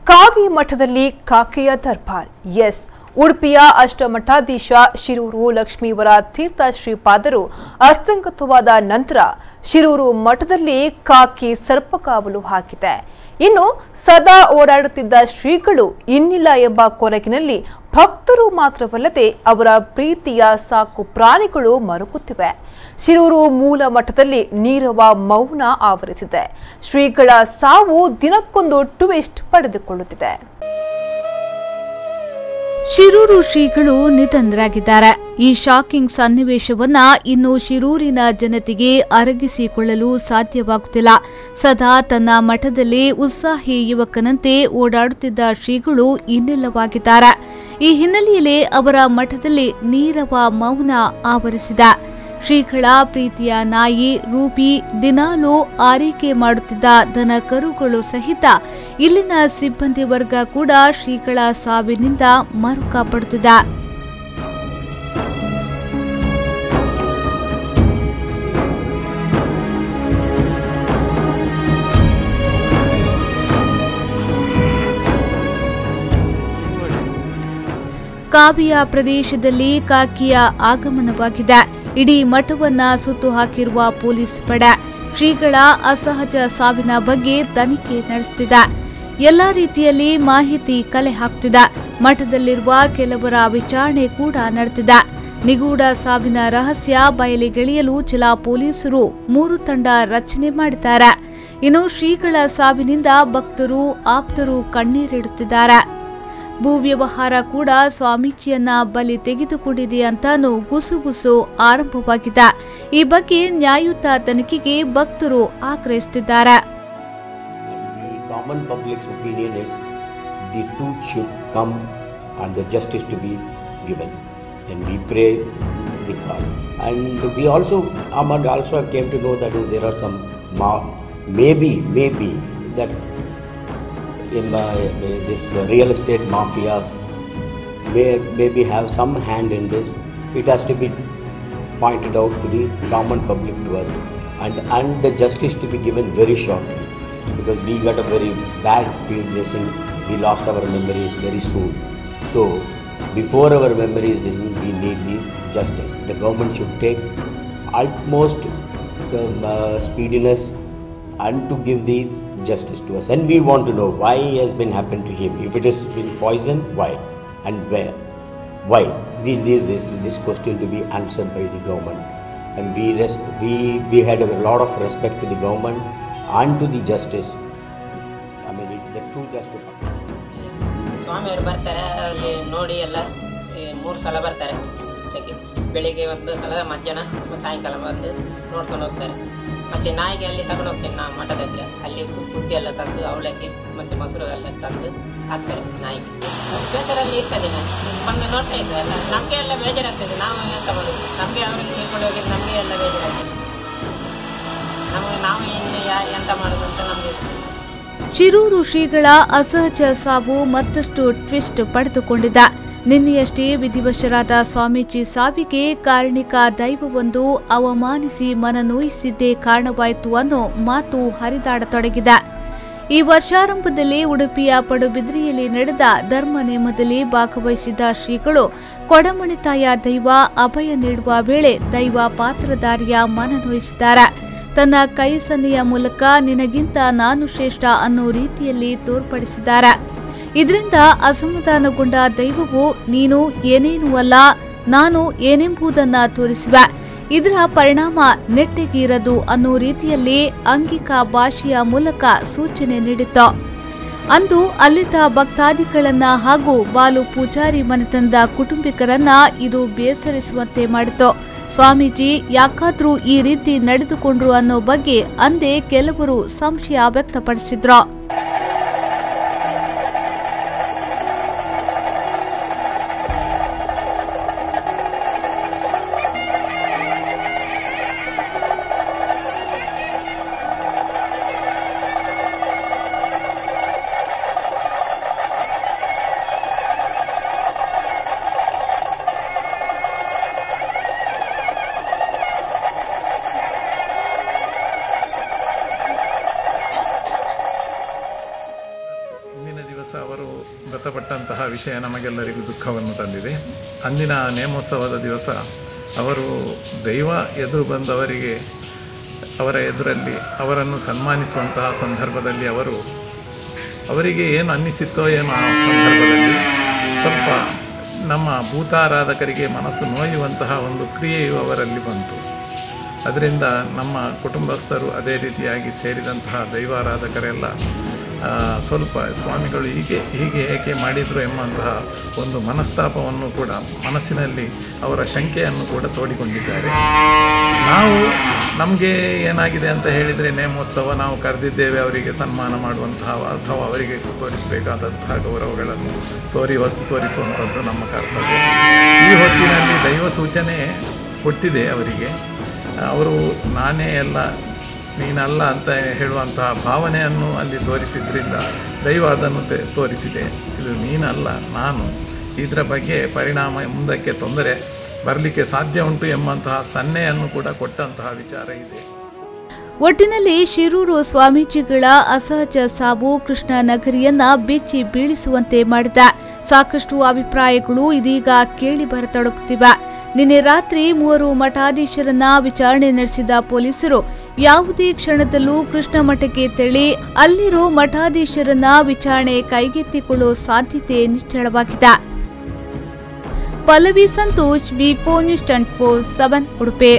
ಕಾವಿ ಮಠದಲ್ಲಿ ಕಾಕೆಯ ದರ್ಬಾರ್. ಎಸ್, ಉಡುಪಿಯ ಅಷ್ಟಮಠಾಧೀಶ ಶಿರೂರು ಲಕ್ಷ್ಮೀವರ ತೀರ್ಥ ಶ್ರೀಪಾದರು ಅಸ್ತಂಗತವಾದ ನಂತರ ಶಿರೂರು ಮಠದಲ್ಲಿ ಕಾಕಿ ಸರ್ಪಕಾವಲು ಹಾಕಿದೆ. ಇನ್ನು ಸದಾ ಓಡಾಡುತ್ತಿದ್ದ ಶ್ರೀಗಳು ಇನ್ನಿಲ್ಲ ಎಂಬ ಕೊರಗಿನಲ್ಲಿ ಭಕ್ತರು ಮಾತ್ರವಲ್ಲದೆ ಅವರ ಪ್ರೀತಿಯ ಸಾಕು ಪ್ರಾಣಿಗಳು ಮರುಗುತ್ತಿವೆ. ಶಿರೂರು ಮೂಲ ಮಠದಲ್ಲಿ ನೀರವ ಮೌನ ಆವರಿಸಿದೆ. ಶ್ರೀಗಳ ಸಾವು ದಿನಕ್ಕೊಂದು ಟ್ವಿಸ್ಟ್ ಪಡೆದುಕೊಳ್ಳುತ್ತಿದೆ. ಶಿರೂರು ಶ್ರೀಗಳು ನಿಧನರಾಗಿದ್ದಾರೆ. ಈ ಶಾಕಿಂಗ್ ಸನ್ನಿವೇಶವನ್ನ ಇನ್ನು ಶಿರೂರಿನ ಜನತೆಗೆ ಅರಗಿಸಿಕೊಳ್ಳಲು ಸಾಧ್ಯವಾಗುತ್ತಿಲ್ಲ. ಸದಾ ತನ್ನ ಮಠದಲ್ಲಿ ಉತ್ಸಾಹಿ ಯುವಕನಂತೆ ಓಡಾಡುತ್ತಿದ್ದ ಶ್ರೀಗಳು ಇನ್ನಿಲ್ಲವಾಗಿದ್ದಾರೆ. ಈ ಹಿನ್ನೆಲೆಯಲ್ಲಿ ಅವರ ಮಠದಲ್ಲಿ ನೀರವ ಮೌನ ಆವರಿಸಿದೆ. ಶ್ರೀಗಳ ಪ್ರೀತಿಯ ನಾಯಿ ರೂಪಿ, ದಿನಾಲೂ ಆರೈಕೆ ಮಾಡುತ್ತಿದ್ದ ದನ ಕರುಗಳು ಸಹಿತ ಇಲ್ಲಿನ ಸಿಬ್ಬಂದಿ ವರ್ಗ ಕೂಡ ಶ್ರೀಗಳ ಸಾವಿನಿಂದ ಮರುಕಪಡುತ್ತಿದೆ. ಕಾವಿಯ ಪ್ರದೇಶದಲ್ಲಿ ಕಾಕಿಯ ಆಗಮನವಾಗಿದೆ. ಇಡೀ ಮಠವನ್ನ ಸುತ್ತು ಹಾಕಿರುವ ಪೊಲೀಸ್ ಪಡೆ ಶ್ರೀಗಳ ಅಸಹಜ ಸಾವಿನ ಬಗ್ಗೆ ತನಿಖೆ ನಡೆಸುತ್ತಿದೆ. ಎಲ್ಲಾ ರೀತಿಯಲ್ಲಿ ಮಾಹಿತಿ ಕಲೆ ಹಾಕುತ್ತಿದೆ. ಮಠದಲ್ಲಿರುವ ಕೆಲವರ ವಿಚಾರಣೆ ಕೂಡ ನಡೆದಿದೆ. ನಿಗೂಢ ಸಾವಿನ ರಹಸ್ಯ ಬಯಲಿಗೆಳೆಯಲು ಜಿಲ್ಲಾ ಪೊಲೀಸರು 3 ತಂಡ ರಚನೆ ಮಾಡಿದ್ದಾರೆ. ಇನ್ನು ಶ್ರೀಗಳ ಸಾವಿನಿಂದ ಭಕ್ತರು ಆಪ್ತರು ಕಣ್ಣೀರಿಡುತ್ತಿದ್ದಾರೆ. ಭೂ ವ್ಯವಹಾರ ಕೂಡ ಸ್ವಾಮೀಜಿಯನ್ನ ಬಲಿ ತೆಗೆದುಕೊಂಡಿದೆ ಅಂತಾನೂ ಗುಸುಗುಸು ಆರಂಭವಾಗಿದೆ. ಈ ಬಗ್ಗೆ ನ್ಯಾಯಯುತ ತನಿಖೆಗೆ ಭಕ್ತರು ಆಗ್ರಹಿಸುತ್ತಿದ್ದಾರೆ. Common public's opinion is the truth should come and the justice to be given, and we pray the God. And we also came to know that there are some maybe that in this real estate mafias maybe have some hand in this. It has to be pointed out to the common public to us, and the justice to be given very shortly, because we got a very bad blessing. We lost our memories very soon. So before our memories, we need the justice. The government should take utmost speediness and to give the justice to us. And we want to know why it has been happened to him. If it has been poison, why and where? Why? We need this question to be answered by the government. And we had a lot of respect to the government and to the justice. I mean, the truth has to come. ಸ್ವಾಮಿಯವರು ಬರ್ತಾರೆ, ಅಲ್ಲಿ ನೋಡಿ ಎಲ್ಲ 3 ಸಲ ಬರ್ತಾರೆ. ಬೆಳಿಗ್ಗೆ ಒಂದು ಸಲ, ಮಧ್ಯಾಹ್ನ, ಸಾಯಂಕಾಲ ಬಂದು ನೋಡ್ಕೊಂಡು ಹೋಗ್ತಾರೆ. ಮತ್ತೆ ನಾಯಿಗೆ ಅಲ್ಲಿ ತಗೊಂಡು ಹೋಗ್ತೇನೆ ನಾವು ಮಠದ ಹತ್ರ. ಅಲ್ಲಿ ಬುದ್ಧಿ ಎಲ್ಲ ತಂದು ಅವಲಕ್ಕಿ ಮತ್ತೆ ಮೊಸರು ಎಲ್ಲ ತಂದು ಹಾಕ್ತಾರೆ ನಾಯಿಗೆ. ಬೇಸರಲ್ಲಿ ಇರ್ತದೆ. ಬಂದು ನೋಡ್ತಾ ಇದ್ವಲ್ಲ, ನಮಗೆ ಎಲ್ಲ ಬೇಜಾರಾಗ್ತದೆ. ನಾವು ಎಂತ ಮಾಡೋದು? ನಮಗೆ ಅವ್ರಿಗೆ ತಿಳ್ಕೊಂಡು ಹೋಗಿ ನಮಗೆ ಎಲ್ಲ ಬೇಜಾರಾಗ್ತದೆ. ನಾವು ಇನ್ನು ಎಂತ ಮಾಡೋದು ಅಂತ ನಮಗೆ. ಶಿರೂರು ಶ್ರೀಗಳ ಅಸಹಜ ಸಾವು ಮತ್ತಷ್ಟು ಟ್ವಿಸ್ಟ್ ಪಡೆದುಕೊಂಡಿದೆ. ನಿನ್ನೆಯಷ್ಟೇ ವಿಧಿವಶರಾದ ಸ್ವಾಮೀಜಿ ಸಾವಿಗೆ ಕಾರಣಿಕ ದೈವವೊಂದು ಅವಮಾನಿಸಿ ಮನನೋಯಿಸಿದ್ದೇ ಕಾರಣವಾಯಿತು ಅನ್ನೋ ಮಾತು ಹರಿದಾಡತೊಡಗಿದೆ. ಈ ವರ್ಷಾರಂಭದಲ್ಲಿ ಉಡುಪಿಯ ಪಡುಬಿದ್ರಿಯಲ್ಲಿ ನಡೆದ ಧರ್ಮ ನೇಮದಲ್ಲಿ ಭಾಗವಹಿಸಿದ್ದ ಶ್ರೀಗಳು ಕೊಡಮಣಿತಾಯ ದೈವ ಅಭಯ ನೀಡುವ ವೇಳೆ ದೈವ ಪಾತ್ರಧಾರಿಯ ಮನನೋಯಿಸಿದ್ದಾರೆ. ತನ್ನ ಕೈ ಸನ್ನೆಯ ಮೂಲಕ ನಿನಗಿಂತ ನಾನು ಶ್ರೇಷ್ಠ ಅನ್ನೋ ರೀತಿಯಲ್ಲಿ ತೋರ್ಪಡಿಸಿದ್ದಾರೆ. ಇದರಿಂದ ಅಸಮಾಧಾನಗೊಂಡ ದೈವವು ನೀನು ಏನೇನೂ ಅಲ್ಲ, ನಾನು ಏನೆಂಬುದನ್ನ ತೋರಿಸುವೆ. ಇದರ ಪರಿಣಾಮ ನೆಟ್ಟಗೆ ಇರದು ಅನ್ನೋ ರೀತಿಯಲ್ಲಿ ಅಂಗಿಕ ಭಾಷೆಯ ಮೂಲಕ ಸೂಚನೆ ನೀಡಿತು. ಅಂದು ಅಲ್ಲಿದ್ದ ಭಕ್ತಾದಿಗಳನ್ನ ಹಾಗೂ ಬಾಲು ಪೂಜಾರಿ ಮನೆತನದ ಕುಟುಂಬಿಕರನ್ನ ಇದು ಬೇಸರಿಸುವಂತೆ ಮಾಡಿತು. ಸ್ವಾಮೀಜಿ ಯಾಕಾದ್ರೂ ಈ ರೀತಿ ನಡೆದುಕೊಂಡ್ರು ಅನ್ನೋ ಬಗ್ಗೆ ಅಂದೇ ಕೆಲವರು ಸಂಶಯ ವ್ಯಕ್ತಪಡಿಸಿದ್ರು. ದಿವಸ ಅವರು ಮೃತಪಟ್ಟಂತಹ ವಿಷಯ ನಮಗೆಲ್ಲರಿಗೂ ದುಃಖವನ್ನು ತಂದಿದೆ. ಅಂದಿನ ನೇಮೋತ್ಸವದ ದಿವಸ ಅವರು ದೈವ ಎದುರು ಬಂದವರಿಗೆ ಅವರ ಎದುರಲ್ಲಿ ಅವರನ್ನು ಸನ್ಮಾನಿಸುವಂತಹ ಸಂದರ್ಭದಲ್ಲಿ ಅವರಿಗೆ ಏನು ಅನ್ನಿಸಿತ್ತೋ ಏನೋ ಆ ಸಂದರ್ಭದಲ್ಲಿ ಸ್ವಲ್ಪ ನಮ್ಮ ಭೂತಾರಾಧಕರಿಗೆ ಮನಸ್ಸು ನೋಯುವಂತಹ ಒಂದು ಕ್ರಿಯೆಯು ಅವರಲ್ಲಿ ಬಂತು. ಅದರಿಂದ ನಮ್ಮ ಕುಟುಂಬಸ್ಥರು ಅದೇ ರೀತಿಯಾಗಿ ಸೇರಿದಂತಹ ದೈವಾರಾಧಕರೆಲ್ಲ ಸ್ವಲ್ಪ ಸ್ವಾಮಿಗಳು ಹೀಗೆ ಏಕೆ ಮಾಡಿದರು ಎಂಬಂತಹ ಒಂದು ಮನಸ್ತಾಪವನ್ನು ಕೂಡ ಮನಸ್ಸಿನಲ್ಲಿ ಅವರ ಶಂಕೆಯನ್ನು ಕೂಡ ತೋಡಿಕೊಂಡಿದ್ದಾರೆ. ನಮಗೆ ಏನಾಗಿದೆ ಅಂತ ಹೇಳಿದರೆ ನೇಮೋತ್ಸವ ನಾವು ಕರೆದಿದ್ದೇವೆ ಅವರಿಗೆ ಸನ್ಮಾನ ಮಾಡುವಂತಹ ಅಥವಾ ಅವರಿಗೆ ತೋರಿಸಬೇಕಾದಂತಹ ಗೌರವಗಳನ್ನು ತೋರಿಸುವಂಥದ್ದು ನಮ್ಮ ಕರ್ತವ್ಯ. ಈ ಹೊತ್ತಿನಲ್ಲಿ ದೈವ ಸೂಚನೆ ಕೊಟ್ಟಿದೆ ಅವರಿಗೆ. ಅವರು ನಾನೇ ಎಲ್ಲ ನೀನಲ್ಲ ಅಂತ ಹೇಳುವಂತಹ ಭಾವನೆಯನ್ನು ಅಲ್ಲಿ ತೋರಿಸಿದ್ರಿಂದ ದೈವ ಅದನ್ನು ತೋರಿಸಿದೆ. ಇದು ನೀನಲ್ಲ ನಾನು, ಇದರ ಬಗ್ಗೆ ಪರಿಣಾಮ ಮುಂದಕ್ಕೆ ತೊಂದರೆ ಬರಲಿಕ್ಕೆ ಸಾಧ್ಯ ಉಂಟು ಎಂಬಂತಹ ಸನ್ನೆಯನ್ನು ಕೂಡ ಕೊಟ್ಟಂತಹ ವಿಚಾರ ಇದೆ. ಒಟ್ಟಿನಲ್ಲಿ ಶಿರೂರು ಸ್ವಾಮೀಜಿಗಳ ಅಸಹಜ ಸಾವು ಕೃಷ್ಣ ನಗರಿಯನ್ನ ಬೆಚ್ಚಿ ಬೀಳಿಸುವಂತೆ ಮಾಡಿದೆ. ಸಾಕಷ್ಟು ಅಭಿಪ್ರಾಯಗಳು ಇದೀಗ ಕೇಳಿ ಬರತೊಡಗುತ್ತಿವೆ. ನಿನ್ನೆ ರಾತ್ರಿ 3 ಮಠಾಧೀಶರನ್ನ ವಿಚಾರಣೆ ನಡೆಸಿದ ಪೊಲೀಸರು ಯಾವುದೇ ಕ್ಷಣದಲ್ಲೂ ಕೃಷ್ಣ ಮಠಕ್ಕೆ ತೆರಳಿ ಅಲ್ಲಿರೋ ಮಠಾಧೀಶರನ್ನ ವಿಚಾರಣೆ ಕೈಗೆತ್ತಿಕೊಳ್ಳುವ ಸಾಧ್ಯತೆ ನಿಚ್ಚಳವಾಗಿದೆ. ಪಲ್ಲವಿ ಸಂತೋಷ್, ವಿ4 ನ್ಯೂಸ್ 24/7 ಉಡುಪಿ.